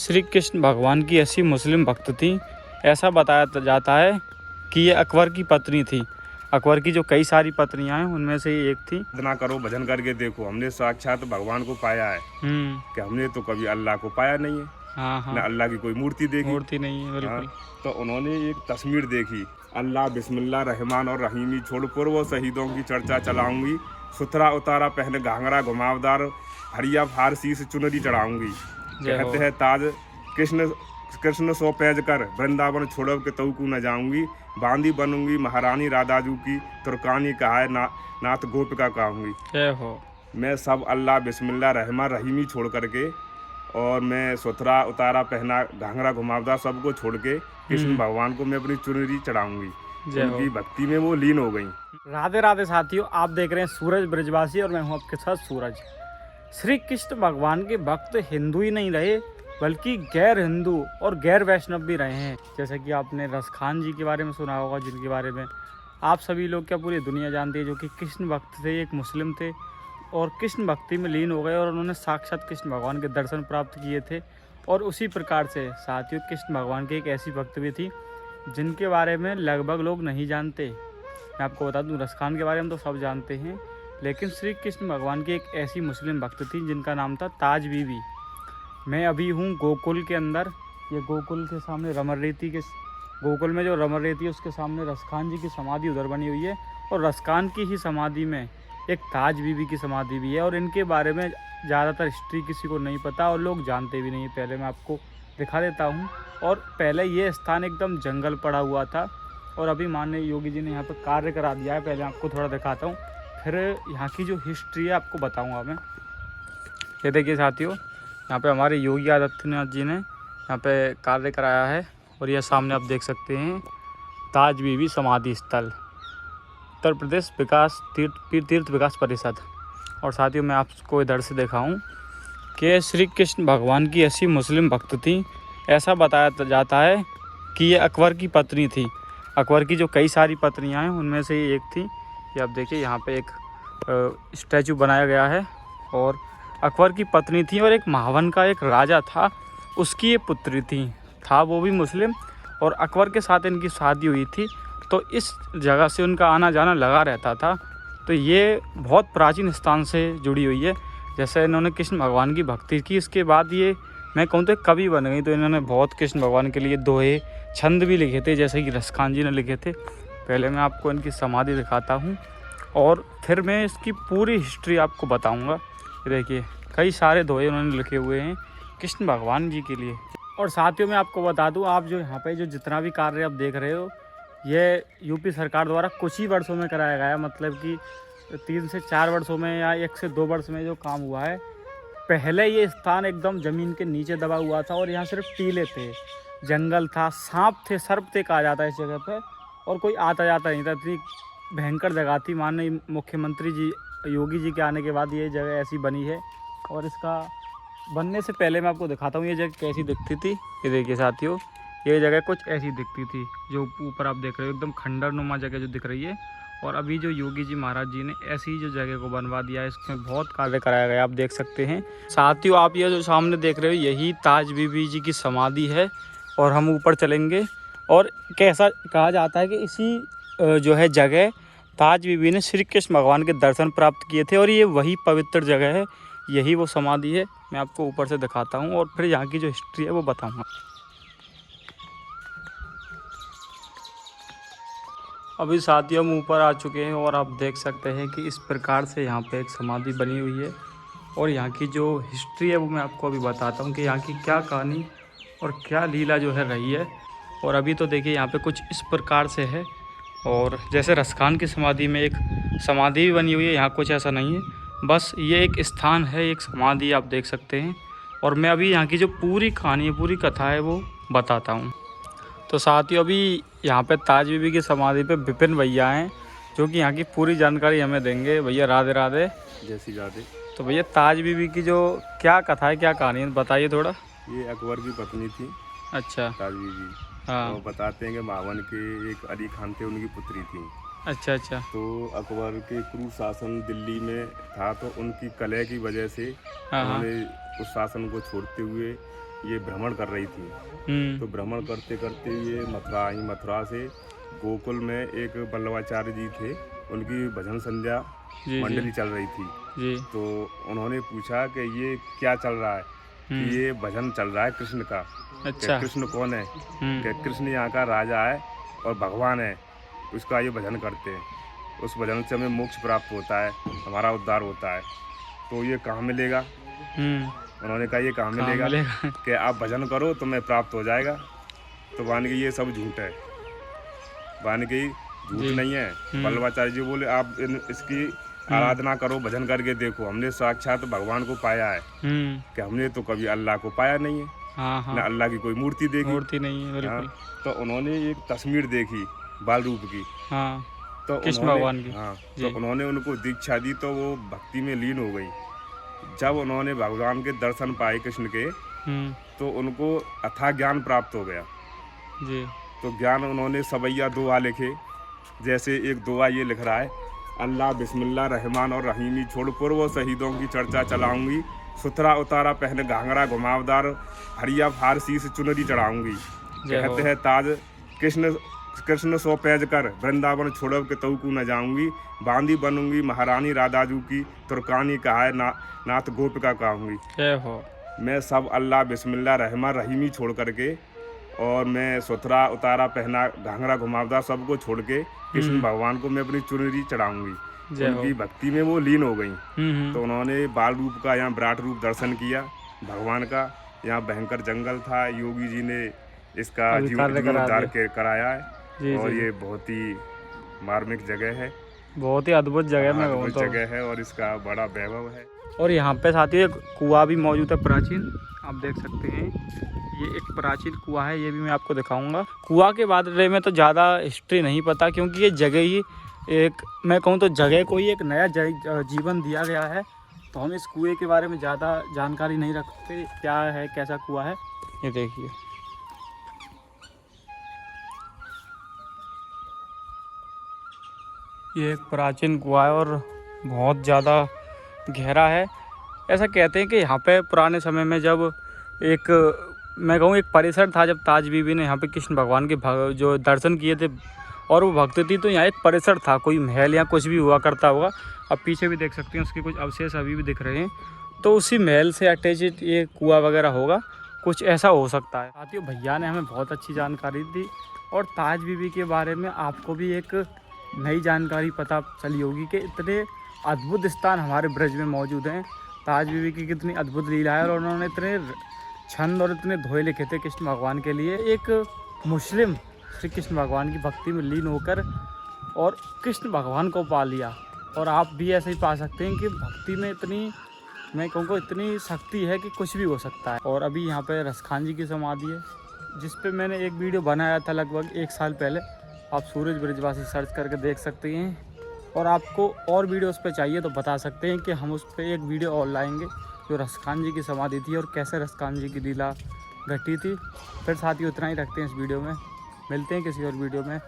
श्री कृष्ण भगवान की ऐसी मुस्लिम भक्त थी, ऐसा बताया जाता है कि ये अकबर की पत्नी थी। अकबर की जो कई सारी पत्नियां हैं उनमें से ये एक थी। इतना करो, भजन करके देखो, हमने साक्षात भगवान को पाया है कि हमने तो कभी अल्लाह को पाया नहीं है। हाँ हाँ, न अल्लाह की कोई मूर्ति देखी। मूर्ति नहीं है हाँ, बिल्कुल। तो उन्होंने एक तस्वीर देखी, अल्लाह बिस्मिल्लाह रहमान और रहीमी छोड़ पूर्व शहीदों की चर्चा चलाऊंगी, सुथरा उतारा पहन घाघरा घुमावदार हरिया फारसी से चुनरी चढ़ाऊंगी। कहते हैं ताज कृष्ण सो पैज कर वृंदावन छोड़ के तऊ न जाऊंगी, बांदी बनूंगी महारानी राधाजू की तुर्कानी कहा है नाथ गोपिका कहूंगी। जय हो। मैं सब अल्लाह बिस्मिल्लाह रहमान रहीमी छोड़ करके और मैं सुथरा उतारा पहना घाघरा घुमावदार सबको छोड़ के कृष्ण भगवान को मैं अपनी चुनरी चढ़ाऊंगी। उनकी भक्ति में वो लीन हो गई। राधे राधे साथियों, आप देख रहे हैं सूरज ब्रजवासी और मैं हूं आपके साथ सूरज। श्री कृष्ण भगवान के भक्त हिंदू ही नहीं रहे बल्कि गैर हिंदू और गैर वैष्णव भी रहे हैं। जैसे कि आपने रसखान जी के बारे में सुना होगा, जिनके बारे में आप सभी लोग क्या पूरी दुनिया जानती है, जो कि कृष्ण भक्त थे, एक मुस्लिम थे और कृष्ण भक्ति में लीन हो गए और उन्होंने साक्षात कृष्ण भगवान के दर्शन प्राप्त किए थे। और उसी प्रकार से साथियों कृष्ण भगवान की एक ऐसी भक्त भी थी जिनके बारे में लगभग लोग नहीं जानते। मैं आपको बता दूं, रसखान के बारे में तो सब जानते हैं, लेकिन श्री कृष्ण भगवान की एक ऐसी मुस्लिम भक्त थी जिनका नाम था ताज बीबी। मैं अभी हूँ गोकुल के अंदर। ये गोकुल के सामने रमणरेती के गोकुल में जो रमणरेती है उसके सामने रसखान जी की समाधि उधर बनी हुई है और रसखान की ही समाधि में एक ताज बीबी की समाधि भी है। और इनके बारे में ज़्यादातर हिस्ट्री किसी को नहीं पता और लोग जानते भी नहीं। पहले मैं आपको दिखा देता हूँ। और पहले ये स्थान एकदम जंगल पड़ा हुआ था और अभी माननीय योगी जी ने यहाँ पर कार्य करा दिया है। पहले आपको थोड़ा दिखाता हूँ, फिर यहाँ की जो हिस्ट्री है आपको बताऊँगा मैं। ये देखिए साथियों, यहाँ पे हमारे योगी आदित्यनाथ जी ने यहाँ पे कार्य कराया है और यह सामने आप देख सकते हैं ताज बीबी समाधि स्थल, उत्तर प्रदेश विकास तीर्थ विकास परिषद। और साथियों मैं आपको इधर से दिखाऊं कि श्री कृष्ण भगवान की ऐसी मुस्लिम भक्त थी, ऐसा बताया जाता है कि ये अकबर की पत्नी थी। अकबर की जो कई सारी पत्नियां हैं उनमें से ये एक थी। ये आप देखिए यहाँ पे एक स्टैचू बनाया गया है और अकबर की पत्नी थी और एक महावन का एक राजा था, उसकी ये पुत्री थी। था वो भी मुस्लिम और अकबर के साथ इनकी शादी हुई थी, तो इस जगह से उनका आना जाना लगा रहता था। तो ये बहुत प्राचीन स्थान से जुड़ी हुई है। जैसे इन्होंने कृष्ण भगवान की भक्ति की, इसके बाद ये मैं कहूँ तो कवि बन गई। तो इन्होंने बहुत कृष्ण भगवान के लिए दोहे छंद भी लिखे थे, जैसे कि रसखान जी ने लिखे थे। पहले मैं आपको इनकी समाधि दिखाता हूँ और फिर मैं इसकी पूरी हिस्ट्री आपको बताऊँगा। देखिए कई सारे दोहे उन्होंने लिखे हुए हैं कृष्ण भगवान जी के लिए। और साथियों मैं आपको बता दूं, आप जो यहाँ पे जो जितना भी कार्य आप देख रहे हो, ये यूपी सरकार द्वारा कुछ ही वर्षों में कराया गया है। मतलब कि 3 से 4 वर्षों में या 1 से 2 वर्ष में जो काम हुआ है। पहले ये स्थान एकदम ज़मीन के नीचे दबा हुआ था और यहाँ सिर्फ टीले थे, जंगल था, सांप थे, सर्प थे कहा जाता है इस जगह पर, और कोई आता जाता नहीं था। इतनी भयंकर जगह थी। माननीय मुख्यमंत्री जी योगी जी के आने के बाद ये जगह ऐसी बनी है। और इसका बनने से पहले मैं आपको दिखाता हूँ ये जगह कैसी दिखती थी। ये देखिए साथियों, ये जगह कुछ ऐसी दिखती थी जो ऊपर आप देख रहे हो, एकदम खंडर नुमा जगह जो दिख रही है। और अभी जो योगी जी महाराज जी ने ऐसी जो जगह को बनवा दिया है, इसमें बहुत कार्य कराया गया, आप देख सकते हैं। साथियों आप ये जो सामने देख रहे हो यही ताज बीबी जी की समाधि है। और हम ऊपर चलेंगे और कैसा कहा जाता है कि इसी जो है जगह ताज बीबी ने श्री कृष्ण भगवान के दर्शन प्राप्त किए थे और ये वही पवित्र जगह है, यही वो समाधि है। मैं आपको ऊपर से दिखाता हूँ और फिर यहाँ की जो हिस्ट्री है वो बताऊँगा। अभी साथियों हम ऊपर आ चुके हैं और आप देख सकते हैं कि इस प्रकार से यहाँ पे एक समाधि बनी हुई है। और यहाँ की जो हिस्ट्री है वो मैं आपको अभी बताता हूँ कि यहाँ की क्या कहानी और क्या लीला जो है रही है। और अभी तो देखिए यहाँ पे कुछ इस प्रकार से है। और जैसे रसखान की समाधि में एक समाधि भी बनी हुई है, यहाँ कुछ ऐसा नहीं है, बस ये एक स्थान है, एक समाधि आप देख सकते हैं। और मैं अभी यहाँ की जो पूरी कहानी है, पूरी कथा है वो बताता हूँ। तो साथियों अभी यहाँ पे ताज बीबी की समाधि पे विपिन भैया हैं जो कि यहाँ की पूरी जानकारी हमें देंगे। भैया राधे राधे। जैसी राधे। तो भैया ताज बीबी की जो क्या कथा है, क्या कहानी है, बताइए थोड़ा। ये अकबर की पत्नी थी। अच्छा। ताज बीबी। हाँ। वो बताते हैं कि मावन के एक अली खान थे, उनकी पुत्री थी। अच्छा अच्छा। तो अकबर के क्रूर शासन दिल्ली में था, तो उनकी कलह की वजह से हाँ हाँ। उन्होंने उस शासन को छोड़ते हुए ये भ्रमण कर रही थी। तो भ्रमण करते करते ये मथुरा आई। मथुरा से गोकुल में एक वल्लभाचार्य जी थे, उनकी भजन संध्या मंडली चल रही थी। जी। तो उन्होंने पूछा कि ये क्या चल रहा है, कि ये भजन चल रहा है कृष्ण का। अच्छा। कि कृष्ण कौन है? कि कृष्ण यहाँ का राजा है और भगवान है, उसका ये भजन करते हैं। उस भजन से हमें मोक्ष प्राप्त होता है, हमारा उद्धार होता है। तो ये कहाँ मिलेगा? उन्होंने कहा ये कहाँ मिलेगा कि आप भजन करो तो मैं प्राप्त हो जाएगा। तो मान के ये सब झूठ है, मान के झूठ नहीं है। वल्लभाचार्य जी बोले आप इसकी आराधना करो, भजन करके देखो, हमने साक्षात भगवान को पाया है। कि हमने तो कभी अल्लाह को पाया नहीं है। ना अल्लाह की कोई मूर्ति देखी, मूर्ति नहीं है बिल्कुल। तो उन्होंने एक तस्वीर देखी बाल रूप की। तो कृष्ण भगवान की। तो उन्होंने उनको दीक्षा दी, तो वो भक्ति में लीन हो गई। जब उन्होंने भगवान के दर्शन पाए कृष्ण के, तो उनको अथाह ज्ञान प्राप्त हो गया। जी। तो ज्ञान उन्होंने सवैया दुआ लिखे। जैसे एक दुआ ये लिख रहा है, अल्लाह बिस्मिल्लाह रहमान और रहीमी छोड़ पूर्व शहीदों की चर्चा चलाऊंगी। सुथरा उतारा पहन घाघरा घुमावदार, हरिया फार शीस चुनरी चढ़ाऊंगी। कहते हैं ताज कृष्ण सो पैज कर, वृंदावन छोड़ब के तऊ को न जाऊंगी। बांदी बनूंगी महारानी राधाजू की, तुर्कानी कहा है नाथ गोपिका कहूंगी। मैं सब अल्लाह बिस्मिल्लाह रहमान रहीमी छोड़ करके, और मैं सुथरा उतारा पहना घाघरा घुमावदार सबको छोड़ के कृष्ण भगवान को मैं अपनी चुनरी चढ़ाऊंगी। उनकी भक्ति में वो लीन हो गई। तो उन्होंने बाल रूप का यहाँ विराट रूप दर्शन किया भगवान का। यहाँ भयंकर जंगल था, योगी जी ने इसका जीवनोद्धार कराया है। और ये बहुत ही मार्मिक जगह है, बहुत ही अद्भुत जगह है और इसका बड़ा वैभव है। और यहाँ पे साथ ही एक कुआं भी मौजूद है प्राचीन, आप देख सकते हैं। ये एक प्राचीन कुआं है, ये भी मैं आपको दिखाऊंगा। कुआं के बारे में तो ज़्यादा हिस्ट्री नहीं पता, क्योंकि ये जगह ही एक, मैं कहूँ तो जगह को ही एक नया जीवन दिया गया है। तो हम इस कुएं के बारे में ज़्यादा जानकारी नहीं रखते, क्या है कैसा कुआं है। ये देखिए, ये एक प्राचीन कुआं है और बहुत ज़्यादा गहरा है। ऐसा कहते हैं कि यहाँ पे पुराने समय में जब एक, मैं कहूँ एक परिसर था, जब ताज बीबी ने यहाँ पे कृष्ण भगवान के जो दर्शन किए थे और वो भक्त थी, तो यहाँ एक परिसर था, कोई महल या कुछ भी हुआ करता होगा। अब पीछे भी देख सकते हैं, उसके कुछ अवशेष अभी भी दिख रहे हैं। तो उसी महल से अटैच ये कुआं वगैरह होगा, कुछ ऐसा हो सकता है। साथियों, भैया ने हमें बहुत अच्छी जानकारी दी और ताज बीबी के बारे में आपको भी एक नई जानकारी पता चली होगी कि इतने अद्भुत स्थान हमारे ब्रज में मौजूद हैं। ताज बीबी की कितनी अद्भुत लीला है और उन्होंने इतने छंद और इतने दोहे लिखे थे कृष्ण भगवान के लिए। एक मुस्लिम श्री कृष्ण भगवान की भक्ति में लीन होकर और कृष्ण भगवान को पा लिया। और आप भी ऐसे ही पा सकते हैं कि भक्ति में इतनी, मैं कहूँगा इतनी शक्ति है कि कुछ भी हो सकता है। और अभी यहाँ पे रसखान जी की समाधि है, जिस पे मैंने एक वीडियो बनाया था लगभग 1 साल पहले। आप सूरज ब्रिजवासी सर्च करके देख सकते हैं। और आपको और वीडियो उस पर चाहिए तो बता सकते हैं कि हम उस पर एक वीडियो और लाएंगे, जो रसखान जी की समाधि थी और कैसे रसखान जी की लीला घटी थी। फिर साथ ही उतना ही रखते हैं इस वीडियो में। मिलते हैं किसी और वीडियो में।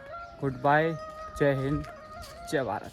गुड बाय, जय हिंद, जय भारत।